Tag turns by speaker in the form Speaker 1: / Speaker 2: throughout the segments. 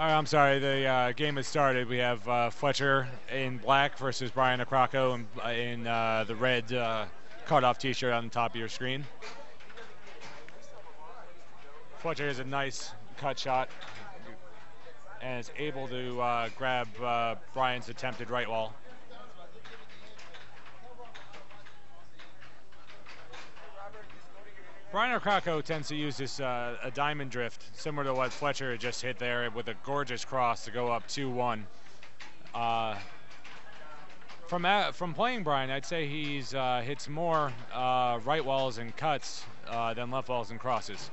Speaker 1: All right, I'm sorry. The game has started. We have Fletcher in black versus Brian Accrocco in the red cut-off T-shirt on the top of your screen. Fletcher has a nice cut shot and is able to grab Brian's attempted right wall. Brian Accrocco tends to use this a diamond drift, similar to what Fletcher had just hit there with a gorgeous cross to go up 2-1. From playing Brian, I'd say he's hits more right walls and cuts than left walls and crosses.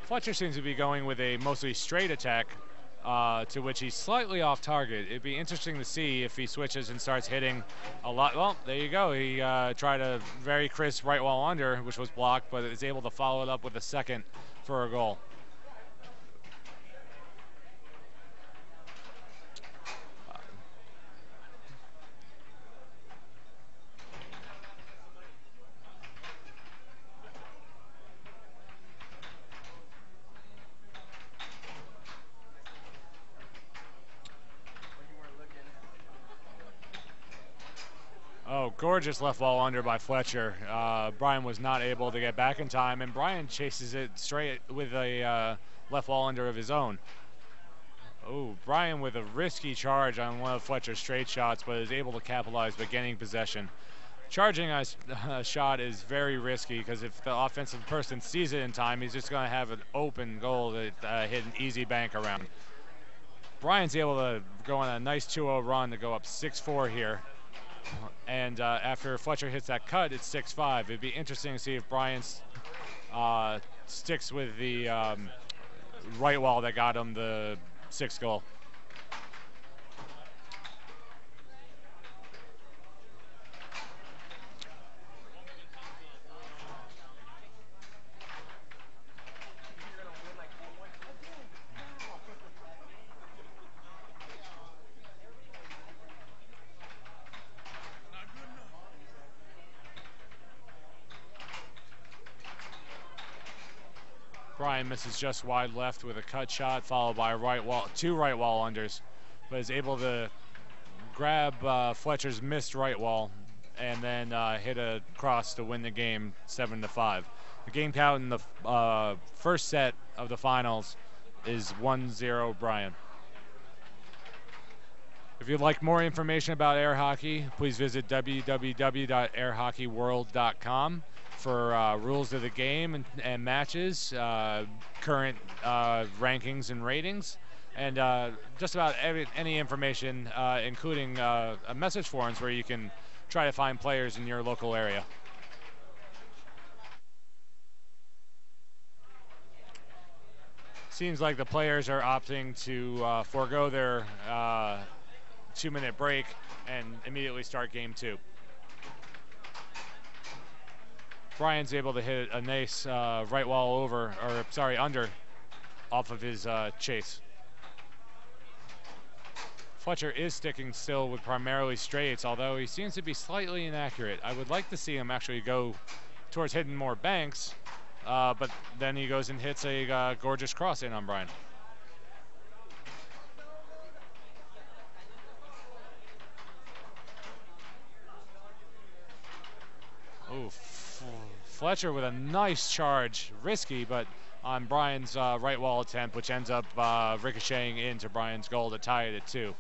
Speaker 1: Fletcher seems to be going with a mostly straight attack, to which he's slightly off target. It'd be interesting to see if he switches and starts hitting a lot. Well, there you go. He tried a very crisp right wall under, which was blocked, but is able to follow it up with a second for a goal. Oh, gorgeous left wall under by Fletcher. Brian was not able to get back in time, and Brian chases it straight with a left wall under of his own. Oh, Brian with a risky charge on one of Fletcher's straight shots, but is able to capitalize by getting possession. Charging a shot is very risky because if the offensive person sees it in time, he's just going to have an open goal to hit an easy bank around. Brian's able to go on a nice 2-0 run to go up 6-4 here. And after Fletcher hits that cut, it's 6-5. It'd be interesting to see if Brian sticks with the right wall that got him the 6th goal. Brian misses just wide left with a cut shot, followed by two right wall unders, but is able to grab Fletcher's missed right wall and then hit a cross to win the game 7-5. The game count in the first set of the finals is 1-0 Brian. If you'd like more information about air hockey, please visit www.airhockeyworld.com for rules of the game and matches, current rankings and ratings, and just about any information, including message forums where you can try to find players in your local area. Seems like the players are opting to forego their 2-minute break and immediately start game 2. Brian's able to hit a nice right wall under off of his chase. Fletcher is sticking still with primarily straights, although he seems to be slightly inaccurate. I would like to see him actually go towards hitting more banks, but then he goes and hits a gorgeous cross in on Brian. Ooh, Fletcher with a nice charge, risky, but on Brian's right wall attempt, which ends up ricocheting into Brian's goal to tie it at 2.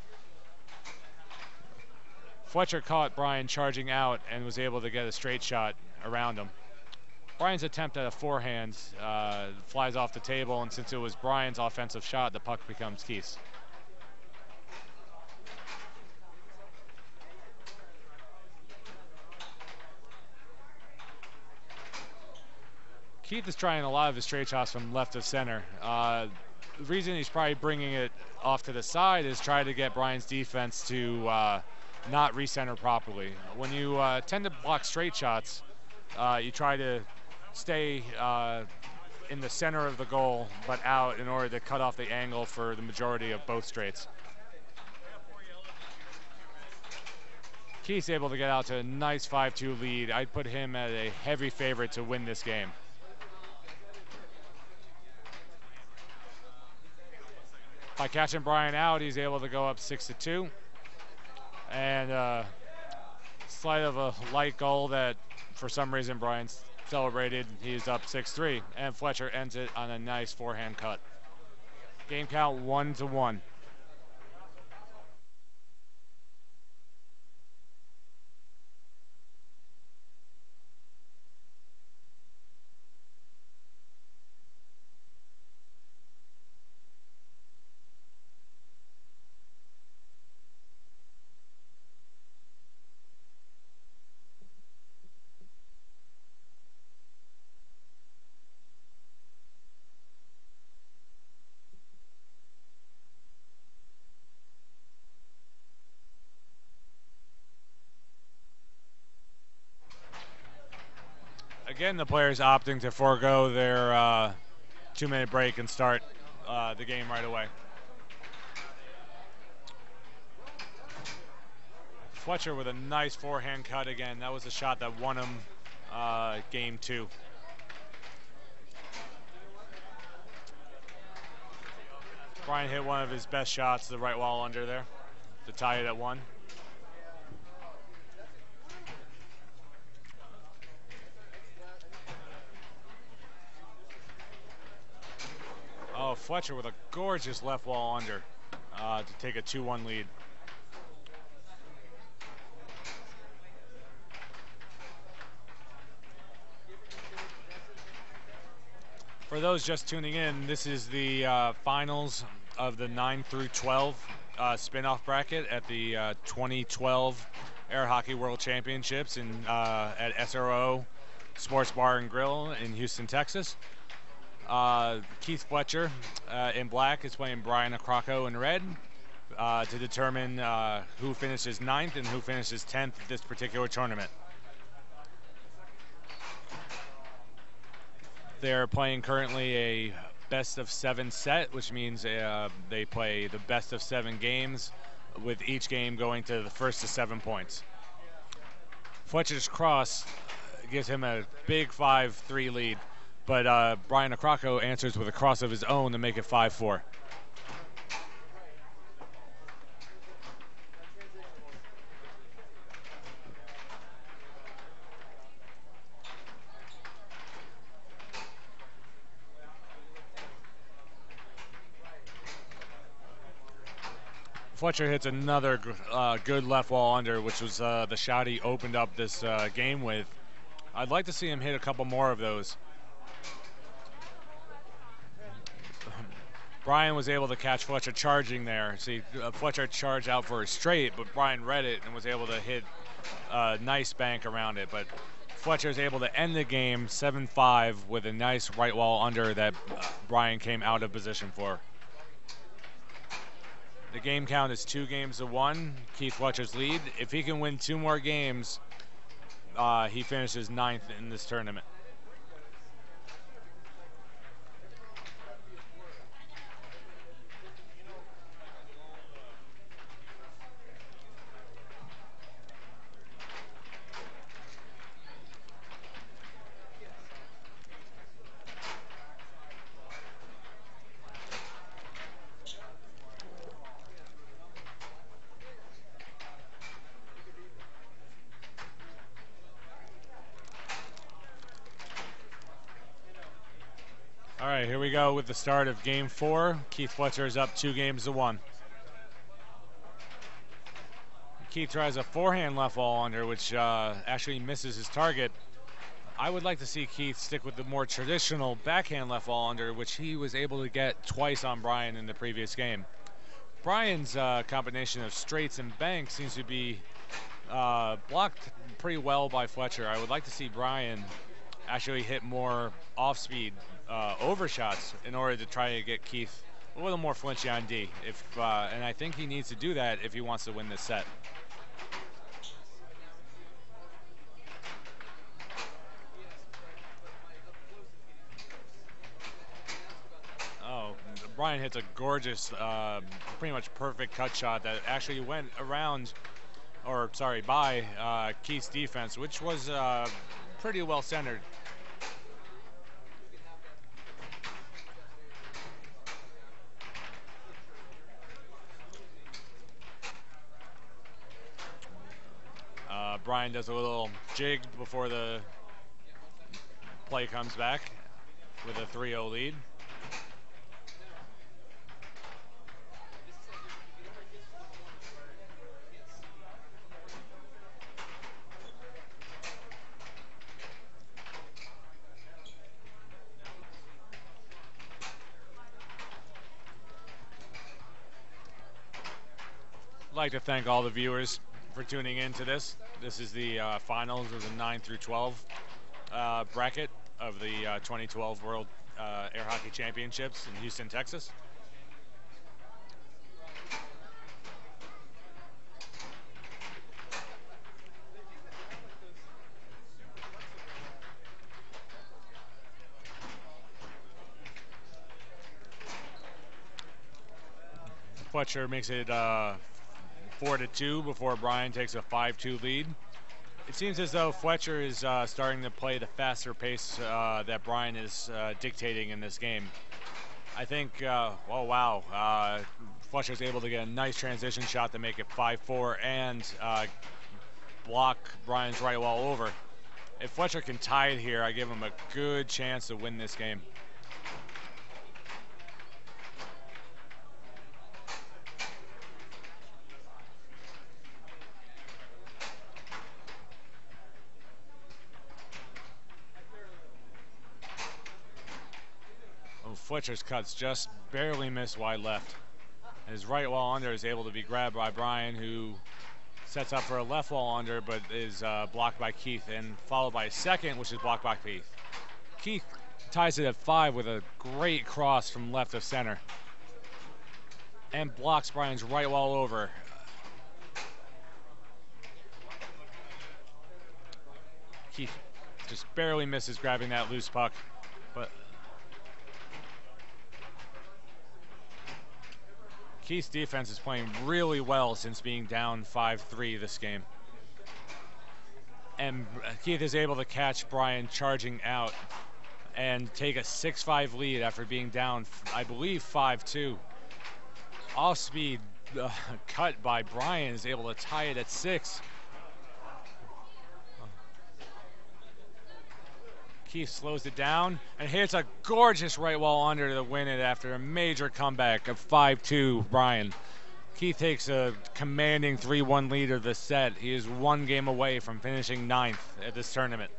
Speaker 1: Fletcher caught Brian charging out and was able to get a straight shot around him. Brian's attempt at a forehand flies off the table, and since it was Brian's offensive shot, the puck becomes Keith's. Keith is trying a lot of his straight shots from left of center. The reason he's probably bringing it off to the side is trying to get Brian's defense to not recenter properly. When you tend to block straight shots, you try to stay in the center of the goal but out in order to cut off the angle for the majority of both straights. Keith's able to get out to a nice 5-2 lead. I'd put him at a heavy favorite to win this game. By catching Brian out, he's able to go up 6-2. And slight of a light goal that for some reason Brian celebrated. He's up 6-3, and Fletcher ends it on a nice forehand cut. Game count 1-1. Again, the players opting to forego their 2-minute break and start the game right away. Fletcher with a nice forehand cut again. That was the shot that won him game 2. Brian hit one of his best shots, the right wall under there, to tie it at 1. Oh, Fletcher with a gorgeous left wall under to take a 2-1 lead. For those just tuning in, this is the finals of the 9 through 12 spin-off bracket at the 2012 Air Hockey World Championships at SRO Sports Bar and Grill in Houston, Texas. Keith Fletcher in black is playing Brian Accrocco in red to determine who finishes 9th and who finishes 10th at this particular tournament. They're playing currently a best of 7 set, which means they play the best of 7 games, with each game going to the first to 7 points. Fletcher's cross gives him a big 5-3 lead, but Brian Accrocco answers with a cross of his own to make it 5-4. Fletcher hits another good left wall under, which was the shot he opened up this game with. I'd like to see him hit a couple more of those. Brian was able to catch Fletcher charging there. See, Fletcher charged out for a straight, but Brian read it and was able to hit a nice bank around it. But Fletcher is able to end the game 7-5 with a nice right wall under that Brian came out of position for. The game count is 2-1, Keith Fletcher's lead. If he can win 2 more games, he finishes 9th in this tournament. All right, here we go with the start of game 4. Keith Fletcher is up 2-1. Keith tries a forehand left wall under, which actually misses his target. I would like to see Keith stick with the more traditional backhand left wall under, which he was able to get twice on Brian in the previous game. Brian's combination of straights and banks seems to be blocked pretty well by Fletcher. I would like to see Brian actually hit more off-speed overshots in order to try to get Keith a little more flinchy on D. And I think he needs to do that if he wants to win this set. Oh, Brian hits a gorgeous, pretty much perfect cut shot that actually went around or sorry, by Keith's defense, which was pretty well centered. Brian does a little jig before the play comes back with a 3-0 lead. I'd like to thank all the viewers for tuning in to this. This is the finals of the 9 through 12 bracket of the 2012 World Air Hockey Championships in Houston, Texas. Fletcher makes it 4-2 before Brian takes a 5-2 lead. It seems as though Fletcher is starting to play the faster pace that Brian is dictating in this game. I think, oh wow, Fletcher's able to get a nice transition shot to make it 5-4 and block Brian's right wall over. If Fletcher can tie it here, I give him a good chance to win this game. Fletcher's cuts just barely miss wide left. His right wall under is able to be grabbed by Brian, who sets up for a left wall under, but is blocked by Keith, and followed by a second, which is blocked by Keith. Keith ties it at 5 with a great cross from left of center, and blocks Brian's right wall over. Keith just barely misses grabbing that loose puck, but Keith's defense is playing really well since being down 5-3 this game. And Keith is able to catch Brian charging out and take a 6-5 lead after being down, I believe, 5-2. Off-speed cut by Brian is able to tie it at 6. Keith slows it down and hits a gorgeous right wall under to win it after a major comeback of 5-2 Brian. Keith takes a commanding 3-1 lead of the set. He is 1 game away from finishing 9th at this tournament.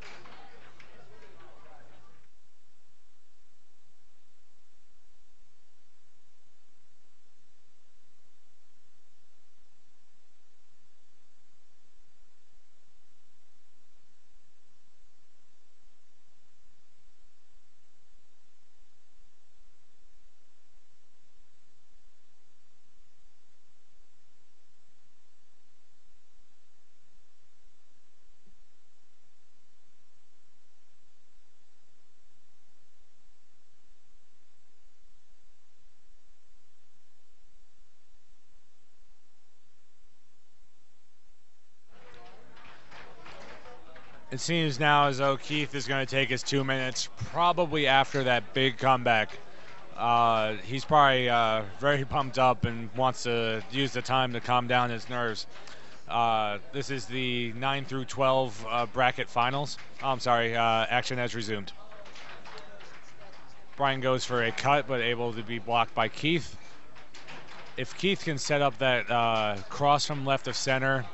Speaker 1: It seems now as though Keith is going to take his 2 minutes, probably after that big comeback. He's probably very pumped up and wants to use the time to calm down his nerves. This is the 9 through 12 bracket finals. Oh, I'm sorry, action has resumed. Brian goes for a cut, but able to be blocked by Keith. If Keith can set up that cross from left of center,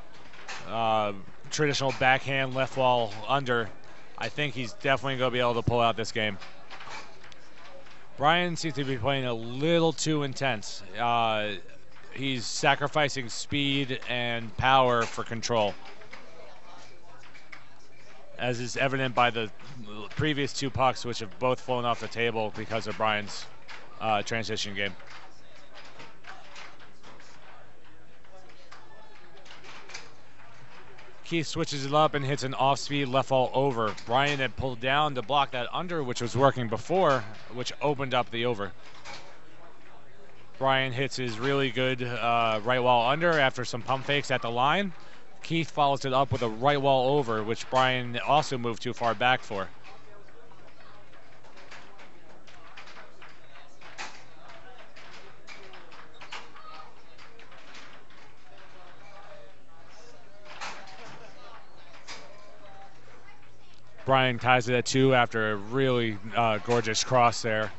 Speaker 1: traditional backhand left wall under, I think he's definitely going to be able to pull out this game. Brian seems to be playing a little too intense. He's sacrificing speed and power for control, as is evident by the previous 2 pucks, which have both flown off the table because of Brian's transition game. Keith switches it up and hits an off-speed left wall over. Brian had pulled down to block that under, which was working before, which opened up the over. Brian hits his really good right wall under after some pump fakes at the line. Keith follows it up with a right wall over, which Brian also moved too far back for. Brian ties it at 2 after a really gorgeous cross there.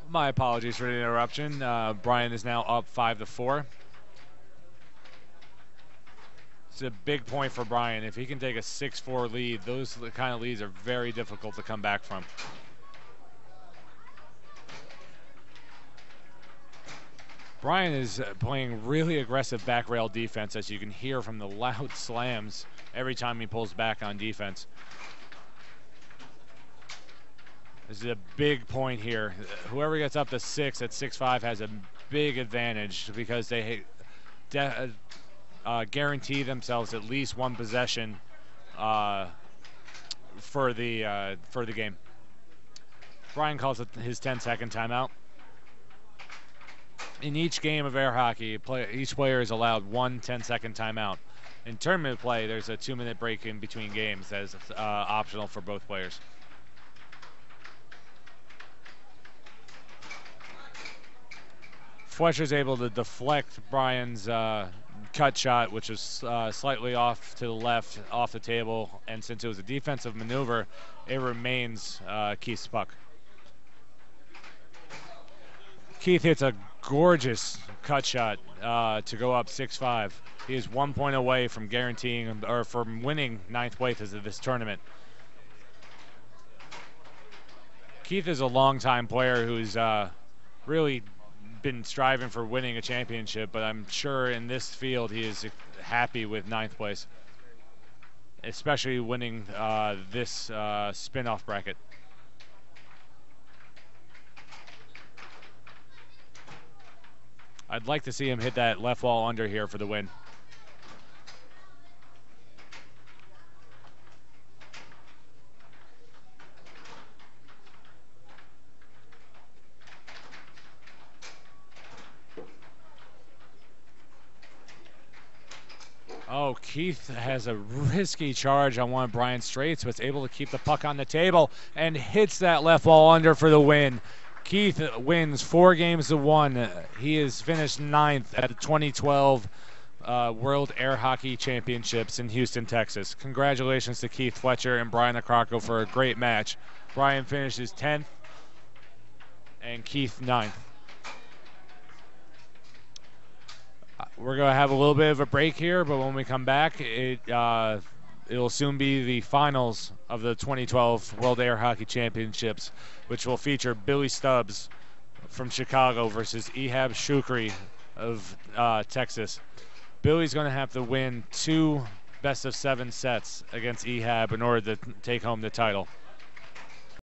Speaker 1: My apologies for the interruption. Brian is now up 5-4. It's a big point for Brian. If he can take a 6-4 lead, those kind of leads are very difficult to come back from. Brian is playing really aggressive back rail defense, as you can hear from the loud slams every time he pulls back on defense. This is a big point here. Whoever gets up to 6 at 6-5 has a big advantage because they guarantee themselves at least one possession for the game. Brian calls it his 10-second timeout. In each game of air hockey, each player is allowed one 10-second timeout. In tournament play, there's a 2-minute break in between games that is optional for both players. Fletcher's able to deflect Brian's cut shot, which was slightly off to the left, off the table, and since it was a defensive maneuver, it remains Keith's puck. Keith hits a gorgeous cut shot to go up 6-5. He is 1 point away from guaranteeing or from winning 9th place of this tournament. Keith is a longtime player who's really been striving for winning a championship, but I'm sure in this field he is happy with 9th place, especially winning this spin-off bracket. I'd like to see him hit that left wall under here for the win. Oh, Keith has a risky charge on one of Brian's straights, but is able to keep the puck on the table and hits that left wall under for the win. Keith wins 4-1. He has finished 9th at the 2012 World Air Hockey Championships in Houston, Texas. Congratulations to Keith Fletcher and Brian Accrocco for a great match. Brian finishes 10th and Keith 9th. We're going to have a little bit of a break here, but when we come back, it'll soon be the finals of the 2012 World Air Hockey Championships, which will feature Billy Stubbs from Chicago versus Ehab Shukri of Texas. Billy's going to have to win 2 best-of-7 sets against Ehab in order to take home the title.